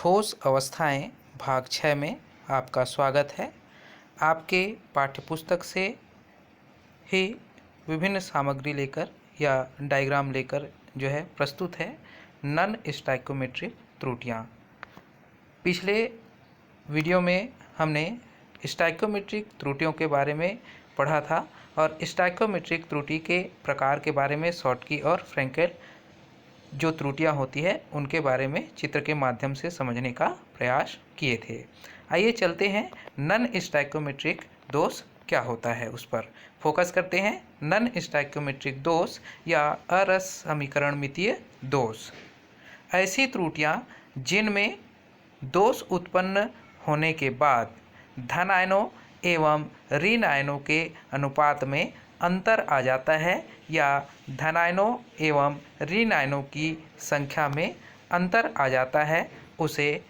ठोस अवस्थाएं भाग 6 में आपका स्वागत है। आपके पाठ्यपुस्तक से ही विभिन्न सामग्री लेकर या डायग्राम लेकर जो है प्रस्तुत है नॉन स्टोइकोमेट्रिक त्रुटियाँ। पिछले वीडियो में हमने स्टोइकोमेट्रिक त्रुटियों के बारे में पढ़ा था और स्टोइकोमेट्रिक त्रुटि के प्रकार के बारे में शॉर्टकी और फ्रैंकेल जो त्रुटियां होती है उनके बारे में चित्र के माध्यम से समझने का प्रयास किए थे। आइए चलते हैं नॉन स्टोइकोमेट्रिक दोष क्या होता है उस पर फोकस करते हैं। नॉन स्टोइकोमेट्रिक दोष या असमीकरणमितीय दोष ऐसी त्रुटियां जिनमें दोष उत्पन्न होने के बाद धन आयनों एवं ऋण आयनों के अनुपात में अंतर आ जाता है या धन आयनों एवं ऋण आयनों की संख्या में अंतर आ जाता है, उसे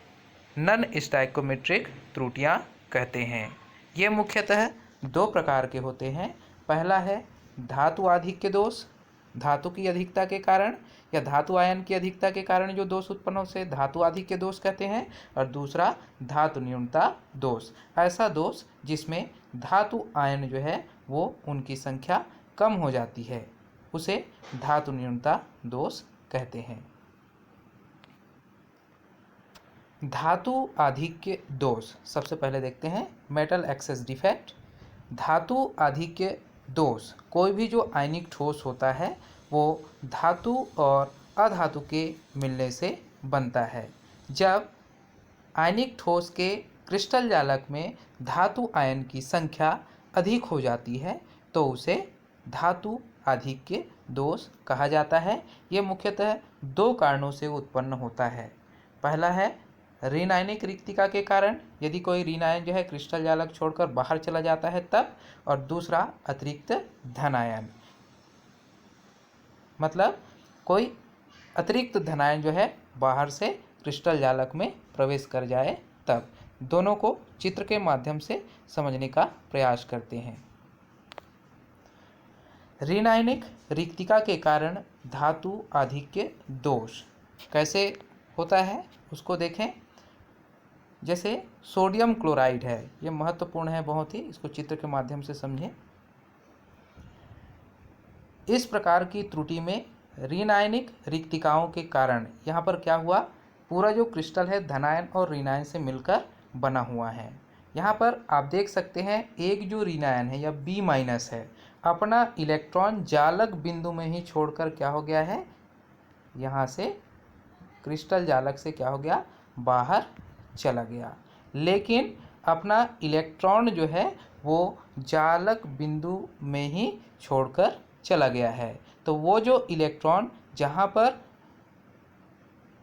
नॉन स्टोइकोमेट्रिक त्रुटियां कहते हैं। ये मुख्यतः दो प्रकार के होते हैं। पहला है धातु आधिक्य दोष, धातु की अधिकता के कारण या धातु आयन की अधिकता के कारण जो दोष उत्पन्न हो उसे धातु आधिक्य दोष कहते हैं। और दूसरा धातु न्यूनता दोष, ऐसा दोष जिसमें धातु आयन जो है वो उनकी संख्या कम हो जाती है, उसे धातु न्यूनता दोष कहते हैं। धातु आधिक्य दोष सबसे पहले देखते हैं। Metal access defect. धातु आधिक्य दोष कोई भी जो आयनिक ठोस होता है वो धातु और अधातु के मिलने से बनता है। जब आयनिक ठोस के क्रिस्टल जालक में धातु आयन की संख्या अधिक हो जाती है तो उसे धातु आधिक्य दोष कहा जाता है। ये मुख्यतः दो कारणों से उत्पन्न होता है। पहला है ऋण आयनिक रिक्तिका के कारण, यदि कोई ऋण आयन जो है क्रिस्टल जालक छोड़कर बाहर चला जाता है तब। और दूसरा अतिरिक्त धन आयन, मतलब कोई अतिरिक्त धन आयन जो है बाहर से क्रिस्टल जालक में प्रवेश कर जाए तब। दोनों को चित्र के माध्यम से समझने का प्रयास करते हैं। ऋण आयनिक रिक्तिका के कारण धातु आधिक्य दोष कैसे होता है उसको देखें। जैसे सोडियम क्लोराइड है, ये महत्वपूर्ण है बहुत ही, इसको चित्र के माध्यम से समझें। इस प्रकार की त्रुटि में ऋण आयनिक रिक्तिकाओं के कारण यहाँ पर क्या हुआ, पूरा जो क्रिस्टल है धनायन और ऋण आयन से मिलकर बना हुआ है। यहाँ पर आप देख सकते हैं एक जो ऋण आयन है या बी माइनस है अपना इलेक्ट्रॉन जालक बिंदु में ही छोड़कर क्या हो गया है, यहाँ से क्रिस्टल जालक से क्या हो गया, बाहर चला गया। लेकिन अपना इलेक्ट्रॉन जो है वो जालक बिंदु में ही छोड़कर चला गया है। तो वो जो इलेक्ट्रॉन जहाँ पर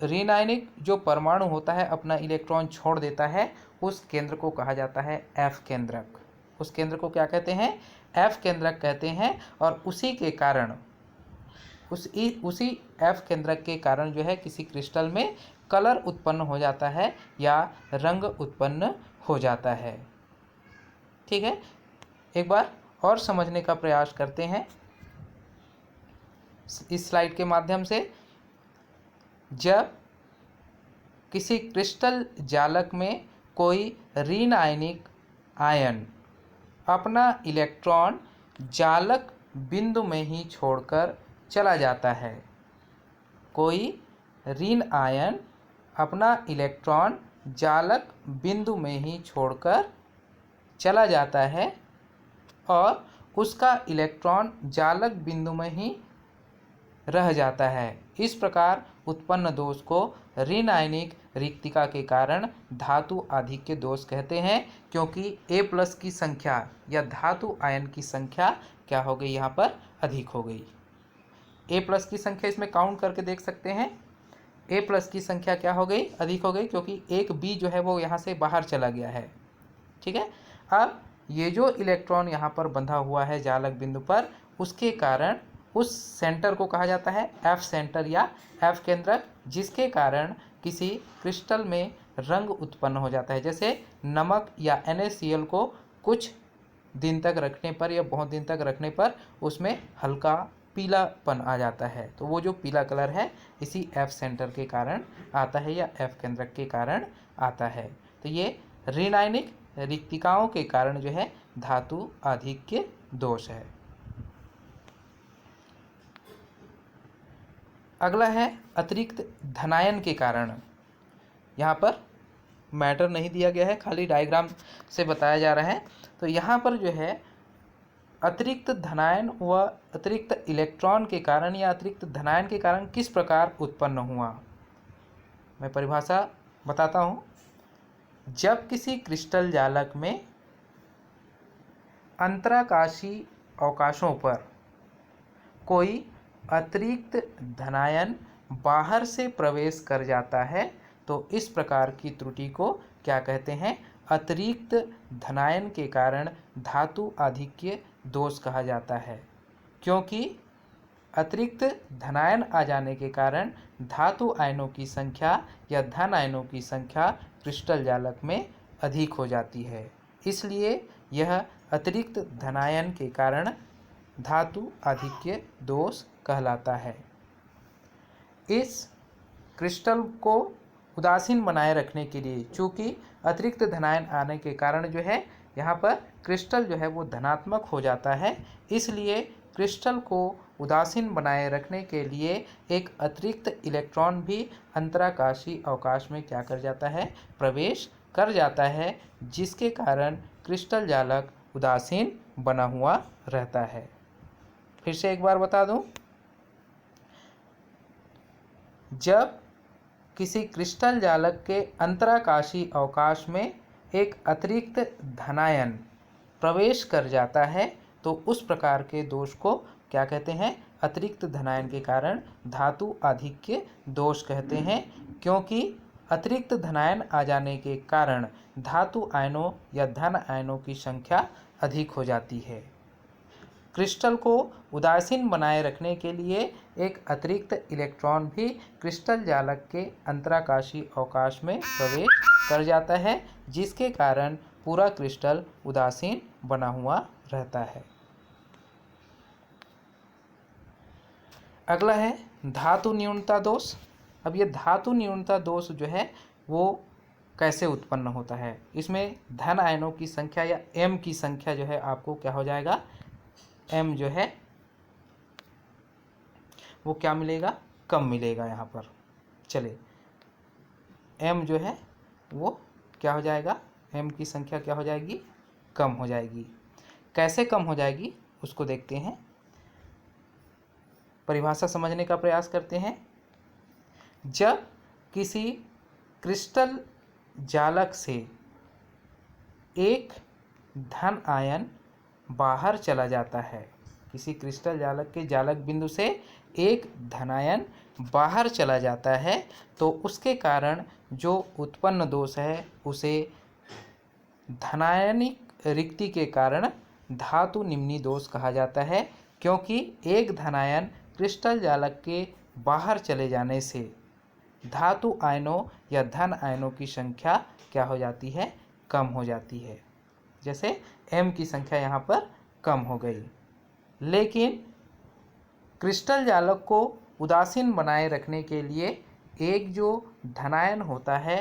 ऋण आयनिक जो परमाणु होता है अपना इलेक्ट्रॉन छोड़ देता है उस केंद्र को कहा जाता है एफ केंद्रक। उस केंद्र को क्या कहते हैं, एफ केंद्रक कहते हैं। और उसी के कारण उसी एफ केंद्रक के कारण जो है किसी क्रिस्टल में कलर उत्पन्न हो जाता है या रंग उत्पन्न हो जाता है। ठीक है, एक बार और समझने का प्रयास करते हैं इस स्लाइड के माध्यम से। जब किसी क्रिस्टल जालक में कोई ऋण आयनिक आयन अपना इलेक्ट्रॉन जालक बिंदु में ही छोड़कर चला जाता है, कोई ऋण आयन अपना इलेक्ट्रॉन जालक बिंदु में ही छोड़कर चला जाता है और उसका इलेक्ट्रॉन जालक बिंदु में ही रह जाता है, इस प्रकार उत्पन्न दोष को ऋण आयनिक रिक्तिका के कारण धातु आधिक्य दोष कहते हैं। क्योंकि A+ की संख्या या धातु आयन की संख्या क्या हो गई, यहाँ पर अधिक हो गई। A+ की संख्या इसमें काउंट करके देख सकते हैं। A+ की संख्या क्या हो गई, अधिक हो गई, क्योंकि एक B जो है वो यहाँ से बाहर चला गया है। ठीक है, अब ये जो इलेक्ट्रॉन यहाँ पर बंधा हुआ है जालक बिंदु पर, उसके कारण उस सेंटर को कहा जाता है एफ सेंटर या एफ केंद्रक, जिसके कारण किसी क्रिस्टल में रंग उत्पन्न हो जाता है। जैसे नमक या NaCl को कुछ दिन तक रखने पर या बहुत दिन तक रखने पर उसमें हल्का पीलापन आ जाता है। तो वो जो पीला कलर है इसी F सेंटर के कारण आता है या F केंद्रक के कारण आता है। तो ये ऋणायनिक रिक्तिकाओं के कारण जो है धातु आधिक्य दोष है। अगला है अतिरिक्त धनायन के कारण। यहाँ पर मैटर नहीं दिया गया है, खाली डायग्राम से बताया जा रहा है। तो यहाँ पर जो है अतिरिक्त धनायन व अतिरिक्त इलेक्ट्रॉन के कारण या अतिरिक्त धनायन के कारण किस प्रकार उत्पन्न हुआ, मैं परिभाषा बताता हूँ। जब किसी क्रिस्टल जालक में अंतराकाशी अवकाशों पर कोई अतिरिक्त धनायन बाहर से प्रवेश कर जाता है तो इस प्रकार की त्रुटि को क्या कहते हैं, अतिरिक्त धनायन के कारण धातु आधिक्य दोष कहा जाता है। क्योंकि अतिरिक्त धनायन आ जाने के कारण धातु आयनों की संख्या या धन आयनों की संख्या क्रिस्टल जालक में अधिक हो जाती है, इसलिए यह अतिरिक्त धनायन के कारण धातु आधिक्य दोष कहलाता है। इस क्रिस्टल को उदासीन बनाए रखने के लिए, चूँकि अतिरिक्त धनायन आने के कारण जो है यहाँ पर क्रिस्टल जो है वो धनात्मक हो जाता है, इसलिए क्रिस्टल को उदासीन बनाए रखने के लिए एक अतिरिक्त इलेक्ट्रॉन भी अंतराकाशी अवकाश में क्या कर जाता है, प्रवेश कर जाता है, जिसके कारण क्रिस्टल जालक उदासीन बना हुआ रहता है। फिर से एक बार बता दूं, जब किसी क्रिस्टल जालक के अंतराकाशी अवकाश में एक अतिरिक्त धनायन प्रवेश कर जाता है तो उस प्रकार के दोष को क्या कहते हैं, अतिरिक्त धनायन के कारण धातु आधिक्य दोष कहते हैं। क्योंकि अतिरिक्त धनायन आ जाने के कारण धातु आयनों या धन आयनों की संख्या अधिक हो जाती है। क्रिस्टल को उदासीन बनाए रखने के लिए एक अतिरिक्त इलेक्ट्रॉन भी क्रिस्टल जालक के अंतराकाशी अवकाश में प्रवेश कर जाता है, जिसके कारण पूरा क्रिस्टल उदासीन बना हुआ रहता है। अगला है धातु न्यूनता दोष। अब ये धातु न्यूनता दोष जो है वो कैसे उत्पन्न होता है, इसमें धन आयनों की संख्या या M की संख्या जो है आपको क्या हो जाएगा, M जो है वो क्या मिलेगा, कम मिलेगा। यहाँ पर चले M जो है वो क्या हो जाएगा, M की संख्या क्या हो जाएगी, कम हो जाएगी। कैसे कम हो जाएगी उसको देखते हैं, परिभाषा समझने का प्रयास करते हैं। जब किसी क्रिस्टल जालक से एक धन आयन बाहर चला जाता है, किसी क्रिस्टल जालक के जालक बिंदु से एक धनायन बाहर चला जाता है तो उसके कारण जो उत्पन्न दोष है उसे धनायनिक रिक्ति के कारण धातु निम्नी दोष कहा जाता है। क्योंकि एक धनायन क्रिस्टल जालक के बाहर चले जाने से धातु आयनों या धन आयनों की संख्या क्या हो जाती है, कम हो जाती है। जैसे M की संख्या यहाँ पर कम हो गई। लेकिन क्रिस्टल जालक को उदासीन बनाए रखने के लिए एक जो धनायन होता है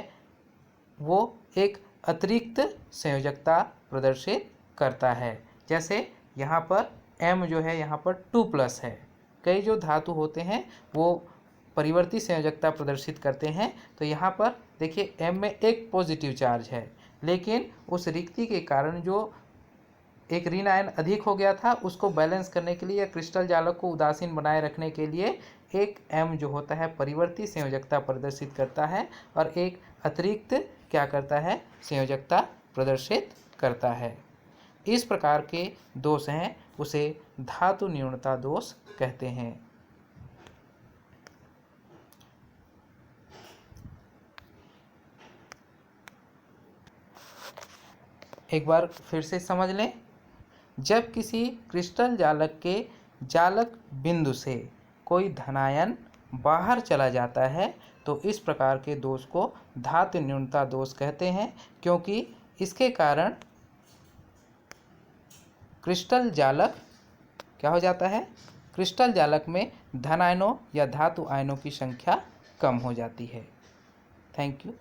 वो एक अतिरिक्त संयोजकता प्रदर्शित करता है। जैसे यहाँ पर M जो है यहाँ पर 2+ है। कई जो धातु होते हैं वो परिवर्ती संयोजकता प्रदर्शित करते हैं। तो यहाँ पर देखिए M में एक पॉजिटिव चार्ज है, लेकिन उस रिक्ति के कारण जो एक ऋण आयन अधिक हो गया था उसको बैलेंस करने के लिए या क्रिस्टल जालक को उदासीन बनाए रखने के लिए एक M जो होता है परिवर्ती संयोजकता प्रदर्शित करता है और एक अतिरिक्त क्या करता है, संयोजकता प्रदर्शित करता है। इस प्रकार के दोष हैं उसे धातु न्यूनता दोष कहते हैं। एक बार फिर से समझ लें, जब किसी क्रिस्टल जालक के जालक बिंदु से कोई धनायन बाहर चला जाता है तो इस प्रकार के दोष को धातु न्यूनता दोष कहते हैं। क्योंकि इसके कारण क्रिस्टल जालक क्या हो जाता है, क्रिस्टल जालक में धन आयनों या धातु आयनों की संख्या कम हो जाती है। Thank you.